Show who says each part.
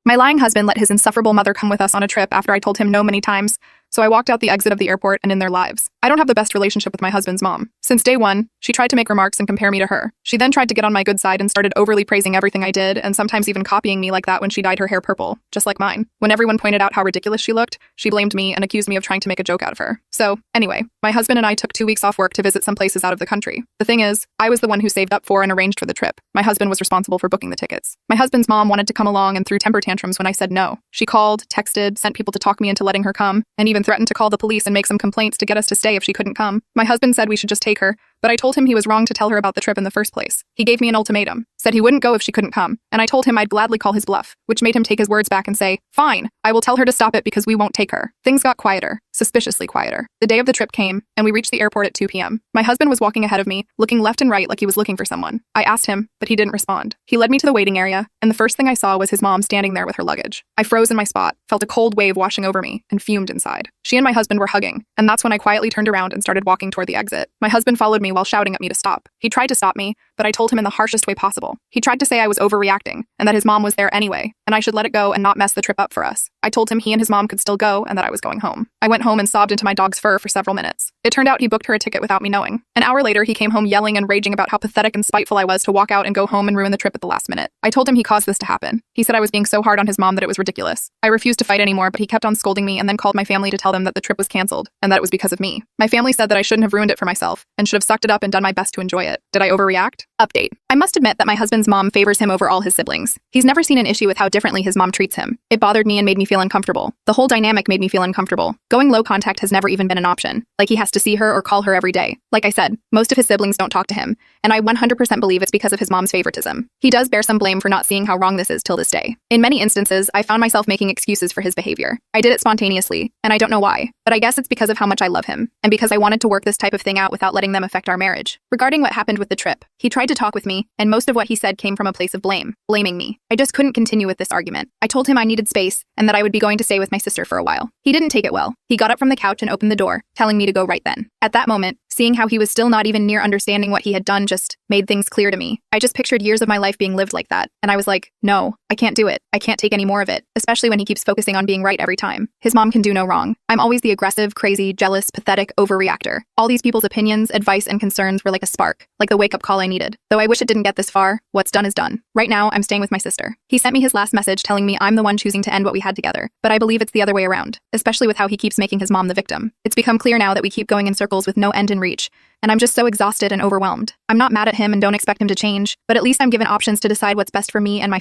Speaker 1: My lying husband let his insufferable mother come with us on a trip after I told him no many times, so I walked out the exit of the airport and in their lives. I don't have the best relationship with my husband's mom. Since day one, she tried to make remarks and compare me to her. She then tried to get on my good side and started overly praising everything I did, and sometimes even copying me like that when she dyed her hair purple, just like mine. When everyone pointed out how ridiculous she looked, she blamed me and accused me of trying to make a joke out of her. So, anyway, my husband and I took 2 weeks off work to visit some places out of the country. The thing is, I was the one who saved up for and arranged for the trip. My husband was responsible for booking the tickets. My husband's mom wanted to come along and threw temper tantrums when I said no. She called, texted, sent people to talk me into letting her come, and even threatened to call the police and make some complaints to get us to stay if she couldn't come. My husband said we should just take her, but I told him he was wrong to tell her about the trip in the first place. He gave me an ultimatum, said he wouldn't go if she couldn't come, and I told him I'd gladly call his bluff, which made him take his words back and say, "Fine, I will tell her to stop it because we won't take her." Things got quieter, suspiciously quieter. The day of the trip came, and we reached the airport at 2 p.m. My husband was walking ahead of me, looking left and right like he was looking for someone. I asked him, but he didn't respond. He led me to the waiting area, and the first thing I saw was his mom standing there with her luggage. I froze in my spot, felt a cold wave washing over me, and fumed inside. She and my husband were hugging, and that's when I quietly turned around and started walking toward the exit. My husband followed me while shouting at me to stop. He tried to stop me, but I told him in the harshest way possible. He tried to say I was overreacting, and that his mom was there anyway, and I should let it go and not mess the trip up for us. I told him he and his mom could still go, and that I was going home. I went home and sobbed into my dog's fur for several minutes. It turned out he booked her a ticket without me knowing. An hour later, he came home yelling and raging about how pathetic and spiteful I was to walk out and go home and ruin the trip at the last minute. I told him he caused this to happen. He said I was being so hard on his mom that it was ridiculous. I refused to fight anymore, but he kept on scolding me and then called my family to tell them that the trip was canceled, and that it was because of me. My family said that I shouldn't have ruined it for myself, and should have sucked it up and done my best to enjoy it. Did I overreact? Update. I must admit that my husband's mom favors him over all his siblings. He's never seen an issue with how differently his mom treats him. It bothered me and made me feel uncomfortable. The whole dynamic made me feel uncomfortable. Going low contact has never even been an option. Like he has to see her or call her every day. Like I said, most of his siblings don't talk to him, and I 100% believe it's because of his mom's favoritism. He does bear some blame for not seeing how wrong this is till this day. In many instances, I found myself making excuses for his behavior. I did it spontaneously, and I don't know why, but I guess it's because of how much I love him, and because I wanted to work this type of thing out without letting them affect our marriage. Regarding what happened with the trip, he tried to talk with me, and most of what he said came from a place of blaming me. I just couldn't continue with this argument. I told him I needed space, and that I would be going to stay with my sister for a while. He didn't take it well. He got up from the couch and opened the door, telling me to go right then. At that moment, seeing how he was still not even near understanding what he had done just made things clear to me. I just pictured years of my life being lived like that, and I was like, no, I can't do it. I can't take any more of it, especially when he keeps focusing on being right every time. His mom can do no wrong. I'm always the aggressive, crazy, jealous, pathetic overreactor. All these people's opinions, advice, and concerns were like a spark, like the wake-up call I needed. Though I wish it didn't get this far, what's done is done. Right now, I'm staying with my sister. He sent me his last message telling me I'm the one choosing to end what we had together, but I believe it's the other way around, especially with how he keeps making his mom the victim. It's become clear now that we keep going in circles with no end in reach, and I'm just so exhausted and overwhelmed. I'm not mad at him and don't expect him to change, but at least I'm given options to decide what's best for me and my